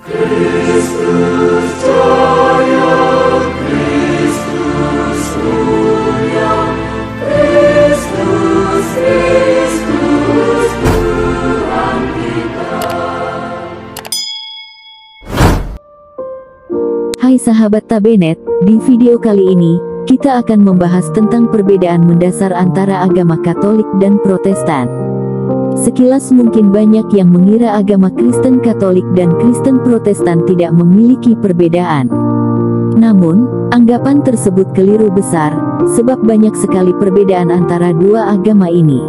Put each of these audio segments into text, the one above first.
Hai sahabat Tabenet, di video kali ini, kita akan membahas tentang perbedaan mendasar antara agama Katolik dan Protestan. Sekilas mungkin banyak yang mengira agama Kristen Katolik dan Kristen Protestan tidak memiliki perbedaan. Namun, anggapan tersebut keliru besar, sebab banyak sekali perbedaan antara dua agama ini.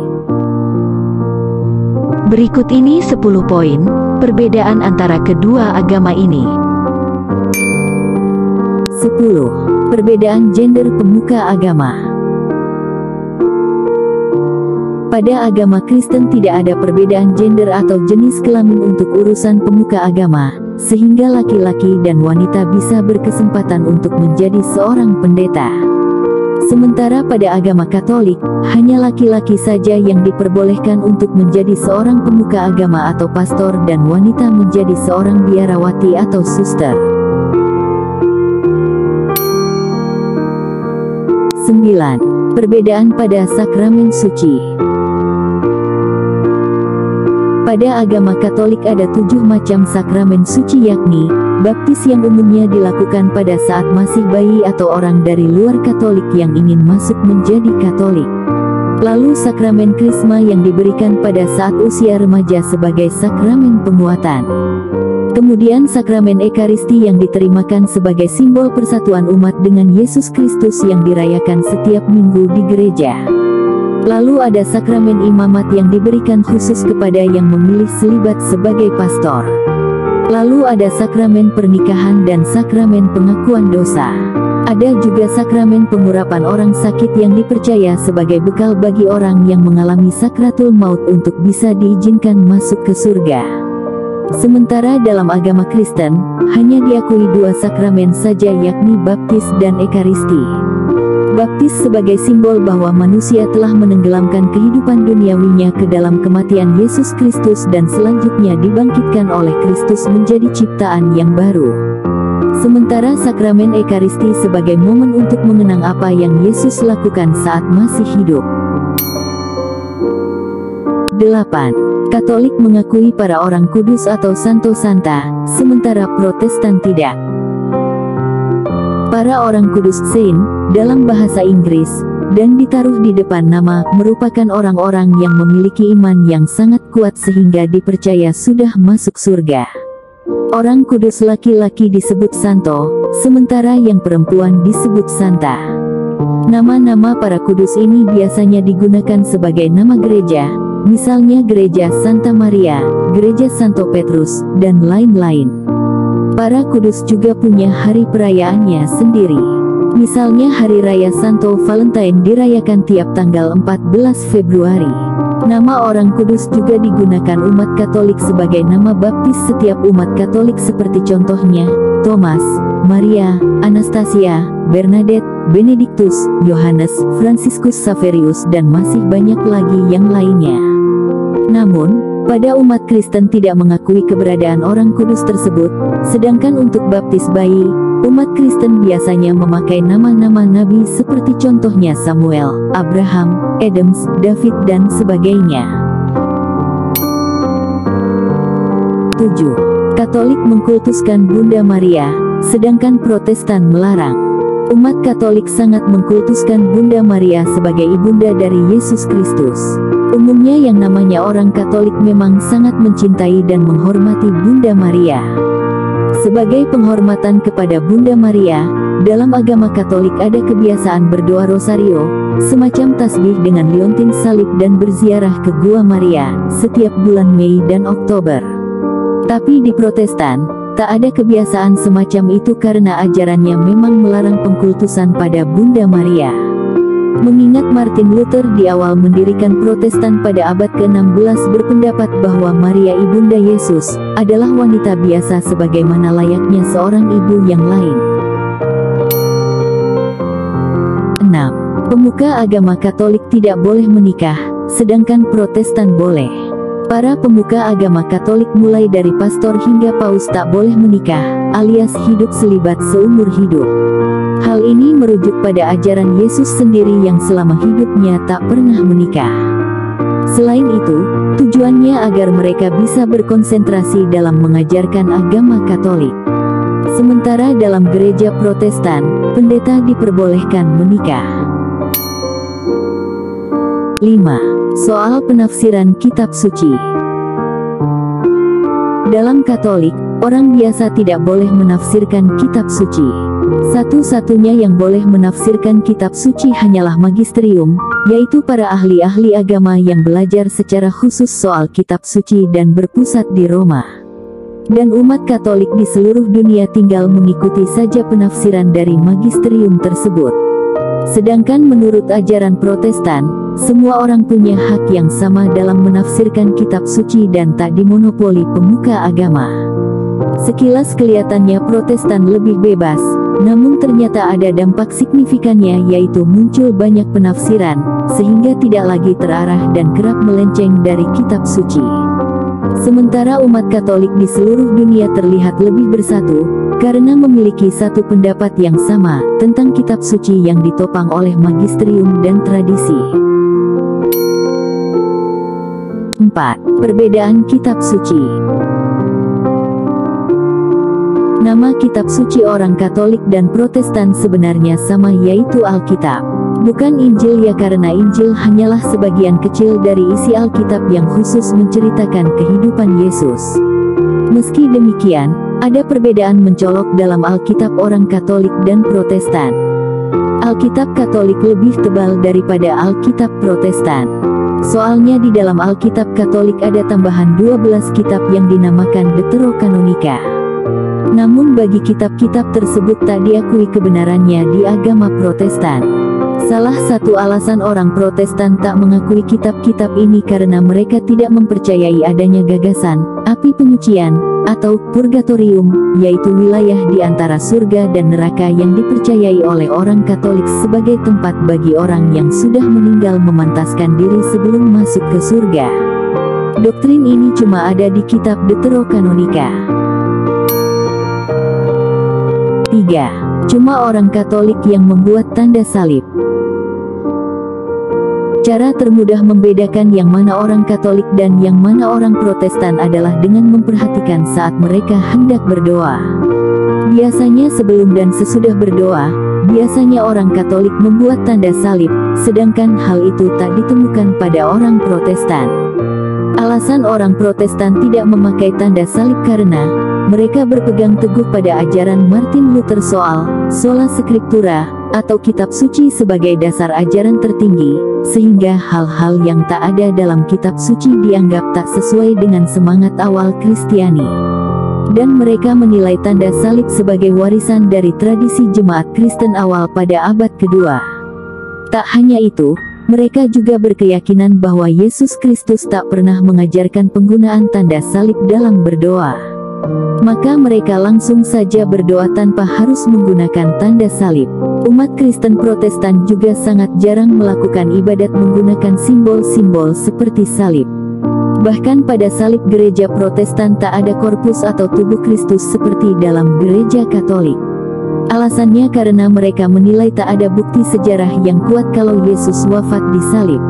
Berikut ini 10 poin, perbedaan antara kedua agama ini. 10. Perbedaan gender pemuka agama. Pada agama Kristen tidak ada perbedaan gender atau jenis kelamin untuk urusan pemuka agama, sehingga laki-laki dan wanita bisa berkesempatan untuk menjadi seorang pendeta. Sementara pada agama Katolik, hanya laki-laki saja yang diperbolehkan untuk menjadi seorang pemuka agama atau pastor dan wanita menjadi seorang biarawati atau suster. 9. Perbedaan pada sakramen suci. Pada agama Katolik ada 7 macam sakramen suci, yakni baptis yang umumnya dilakukan pada saat masih bayi atau orang dari luar Katolik yang ingin masuk menjadi Katolik. Lalu sakramen krisma yang diberikan pada saat usia remaja sebagai sakramen penguatan. Kemudian sakramen Ekaristi yang diterimakan sebagai simbol persatuan umat dengan Yesus Kristus yang dirayakan setiap minggu di gereja. Lalu ada sakramen imamat yang diberikan khusus kepada yang memilih selibat sebagai pastor. Lalu ada sakramen pernikahan dan sakramen pengakuan dosa. Ada juga sakramen pengurapan orang sakit yang dipercaya sebagai bekal bagi orang yang mengalami sakratul maut untuk bisa diizinkan masuk ke surga. Sementara dalam agama Kristen, hanya diakui 2 sakramen saja, yakni baptis dan Ekaristi. Baptis sebagai simbol bahwa manusia telah menenggelamkan kehidupan duniawinya ke dalam kematian Yesus Kristus dan selanjutnya dibangkitkan oleh Kristus menjadi ciptaan yang baru. Sementara sakramen Ekaristi sebagai momen untuk mengenang apa yang Yesus lakukan saat masih hidup. 8. Katolik mengakui para orang kudus atau Santo Santa, sementara Protestan tidak. Para orang kudus Saint, dalam bahasa Inggris, dan ditaruh di depan nama, merupakan orang-orang yang memiliki iman yang sangat kuat sehingga dipercaya sudah masuk surga. Orang kudus laki-laki disebut Santo, sementara yang perempuan disebut Santa. Nama-nama para kudus ini biasanya digunakan sebagai nama gereja, misalnya Gereja Santa Maria, Gereja Santo Petrus, dan lain-lain. Para kudus juga punya hari perayaannya sendiri. Misalnya Hari Raya Santo Valentine dirayakan tiap tanggal 14 Februari. Nama orang kudus juga digunakan umat Katolik sebagai nama baptis setiap umat Katolik, seperti contohnya Thomas, Maria, Anastasia, Bernadette, Benedictus, Yohanes, Franciscus Xaverius, dan masih banyak lagi yang lainnya. Namun, pada umat Kristen tidak mengakui keberadaan orang kudus tersebut, sedangkan untuk baptis bayi, umat Kristen biasanya memakai nama-nama nabi seperti contohnya Samuel, Abraham, Adams, David, dan sebagainya. 7. Katolik mengkultuskan Bunda Maria, sedangkan Protestan melarang. Umat Katolik sangat mengkultuskan Bunda Maria sebagai ibunda dari Yesus Kristus. Umumnya yang namanya orang Katolik memang sangat mencintai dan menghormati Bunda Maria. Sebagai penghormatan kepada Bunda Maria, dalam agama Katolik ada kebiasaan berdoa rosario, semacam tasbih dengan liontin salib, dan berziarah ke Gua Maria setiap bulan Mei dan Oktober. Tapi di Protestan, tak ada kebiasaan semacam itu karena ajarannya memang melarang pengkultusan pada Bunda Maria. Mengingat Martin Luther di awal mendirikan Protestan pada abad ke-16 berpendapat bahwa Maria ibunda Yesus adalah wanita biasa sebagaimana layaknya seorang ibu yang lain. 6. Pemuka agama Katolik tidak boleh menikah, sedangkan Protestan boleh. Para pemuka agama Katolik mulai dari pastor hingga paus tak boleh menikah, alias hidup selibat seumur hidup. Hal ini merujuk pada ajaran Yesus sendiri yang selama hidupnya tak pernah menikah. Selain itu, tujuannya agar mereka bisa berkonsentrasi dalam mengajarkan agama Katolik. Sementara dalam gereja Protestan, pendeta diperbolehkan menikah. 5. Soal penafsiran kitab suci. Dalam Katolik, orang biasa tidak boleh menafsirkan kitab suci. Satu-satunya yang boleh menafsirkan kitab suci hanyalah magisterium, yaitu para ahli-ahli agama yang belajar secara khusus soal kitab suci dan berpusat di Roma. Dan umat Katolik di seluruh dunia tinggal mengikuti saja penafsiran dari magisterium tersebut. Sedangkan menurut ajaran Protestan, semua orang punya hak yang sama dalam menafsirkan kitab suci dan tak dimonopoli pemuka agama. Sekilas kelihatannya Protestan lebih bebas, namun ternyata ada dampak signifikannya, yaitu muncul banyak penafsiran, sehingga tidak lagi terarah dan kerap melenceng dari kitab suci. Sementara umat Katolik di seluruh dunia terlihat lebih bersatu, karena memiliki satu pendapat yang sama tentang kitab suci yang ditopang oleh magisterium dan tradisi. 4. Perbedaan kitab suci. Nama kitab suci orang Katolik dan Protestan sebenarnya sama, yaitu Alkitab. Bukan Injil, ya, karena Injil hanyalah sebagian kecil dari isi Alkitab yang khusus menceritakan kehidupan Yesus. Meski demikian, ada perbedaan mencolok dalam Alkitab orang Katolik dan Protestan. Alkitab Katolik lebih tebal daripada Alkitab Protestan. Soalnya di dalam Alkitab Katolik ada tambahan 12 kitab yang dinamakan Deuterokanonika. Namun bagi kitab-kitab tersebut tak diakui kebenarannya di agama Protestan. Salah satu alasan orang Protestan tak mengakui kitab-kitab ini karena mereka tidak mempercayai adanya gagasan, api penyucian, atau purgatorium, yaitu wilayah di antara surga dan neraka yang dipercayai oleh orang Katolik sebagai tempat bagi orang yang sudah meninggal memantaskan diri sebelum masuk ke surga. Doktrin ini cuma ada di kitab Deuterokanonika. 3. Cuma orang Katolik yang membuat tanda salib. Cara termudah membedakan yang mana orang Katolik dan yang mana orang Protestan adalah dengan memperhatikan saat mereka hendak berdoa. Biasanya sebelum dan sesudah berdoa, biasanya orang Katolik membuat tanda salib, sedangkan hal itu tak ditemukan pada orang Protestan. Alasan orang Protestan tidak memakai tanda salib karena mereka berpegang teguh pada ajaran Martin Luther soal sola scriptura, atau kitab suci sebagai dasar ajaran tertinggi, sehingga hal-hal yang tak ada dalam kitab suci dianggap tak sesuai dengan semangat awal Kristiani. Dan mereka menilai tanda salib sebagai warisan dari tradisi jemaat Kristen awal pada abad kedua. Tak hanya itu, mereka juga berkeyakinan bahwa Yesus Kristus tak pernah mengajarkan penggunaan tanda salib dalam berdoa. Maka mereka langsung saja berdoa tanpa harus menggunakan tanda salib. Umat Kristen Protestan juga sangat jarang melakukan ibadat menggunakan simbol-simbol seperti salib. Bahkan pada salib gereja Protestan tak ada korpus atau tubuh Kristus seperti dalam gereja Katolik. Alasannya karena mereka menilai tak ada bukti sejarah yang kuat kalau Yesus wafat di salib.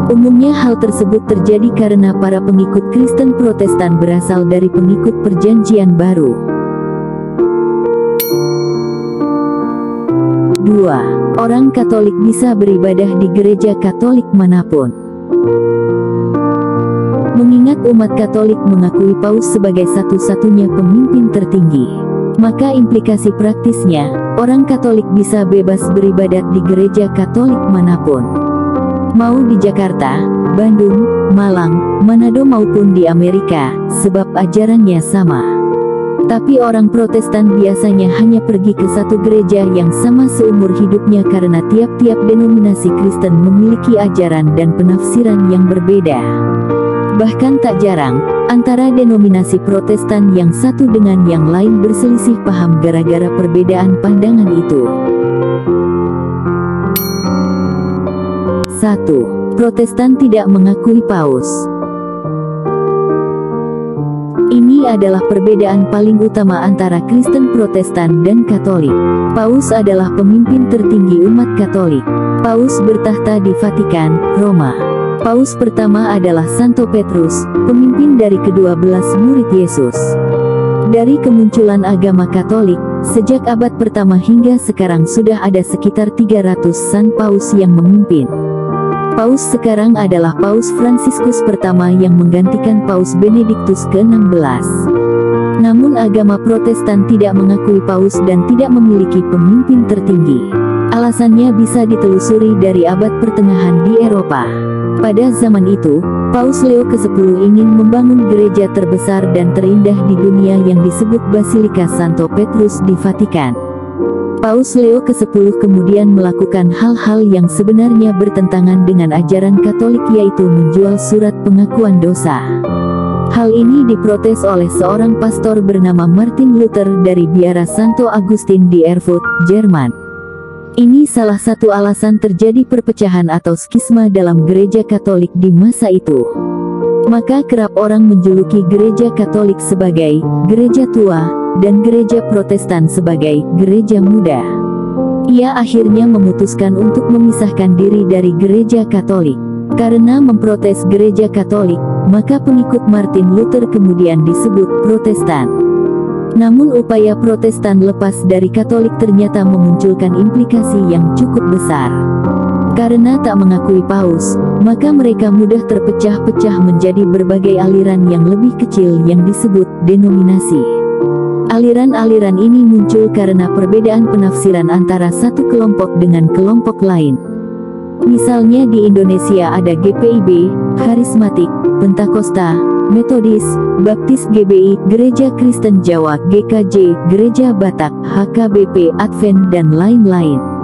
Umumnya hal tersebut terjadi karena para pengikut Kristen Protestan berasal dari pengikut Perjanjian Baru. 2. Orang Katolik bisa beribadah di gereja Katolik manapun. Mengingat umat Katolik mengakui Paus sebagai satu-satunya pemimpin tertinggi, maka implikasi praktisnya, orang Katolik bisa bebas beribadat di gereja Katolik manapun. Mau di Jakarta, Bandung, Malang, Manado maupun di Amerika, sebab ajarannya sama. Tapi orang Protestan biasanya hanya pergi ke satu gereja yang sama seumur hidupnya karena tiap-tiap denominasi Kristen memiliki ajaran dan penafsiran yang berbeda. Bahkan tak jarang, antara denominasi Protestan yang satu dengan yang lain berselisih paham gara-gara perbedaan pandangan itu. 1. Protestan tidak mengakui Paus. Ini adalah perbedaan paling utama antara Kristen Protestan dan Katolik. Paus adalah pemimpin tertinggi umat Katolik. Paus bertahta di Vatikan, Roma. Paus pertama adalah Santo Petrus, pemimpin dari ke-12 murid Yesus. Dari kemunculan agama Katolik, sejak abad pertama hingga sekarang sudah ada sekitar 300-an paus yang memimpin. Paus sekarang adalah Paus Fransiskus pertama yang menggantikan Paus Benediktus ke-16. Namun agama Protestan tidak mengakui paus dan tidak memiliki pemimpin tertinggi. Alasannya bisa ditelusuri dari abad pertengahan di Eropa. Pada zaman itu, Paus Leo ke-10 ingin membangun gereja terbesar dan terindah di dunia yang disebut Basilika Santo Petrus di Vatikan. Paus Leo ke-10 kemudian melakukan hal-hal yang sebenarnya bertentangan dengan ajaran Katolik, yaitu menjual surat pengakuan dosa. Hal ini diprotes oleh seorang pastor bernama Martin Luther dari biara Santo Agustin di Erfurt, Jerman. Ini salah satu alasan terjadi perpecahan atau skisma dalam gereja Katolik di masa itu. Maka kerap orang menjuluki gereja Katolik sebagai gereja tua dan gereja Protestan sebagai gereja muda. Ia akhirnya memutuskan untuk memisahkan diri dari gereja Katolik. Karena memprotes gereja Katolik, maka pengikut Martin Luther kemudian disebut Protestan. Namun upaya Protestan lepas dari Katolik ternyata memunculkan implikasi yang cukup besar. Karena tak mengakui paus, maka mereka mudah terpecah-pecah menjadi berbagai aliran yang lebih kecil yang disebut denominasi. Aliran-aliran ini muncul karena perbedaan penafsiran antara satu kelompok dengan kelompok lain. Misalnya di Indonesia ada GPIB, Karismatik, Pentakosta, Metodis, Baptis GBI, Gereja Kristen Jawa GKJ, Gereja Batak, HKBP, Advent dan lain-lain.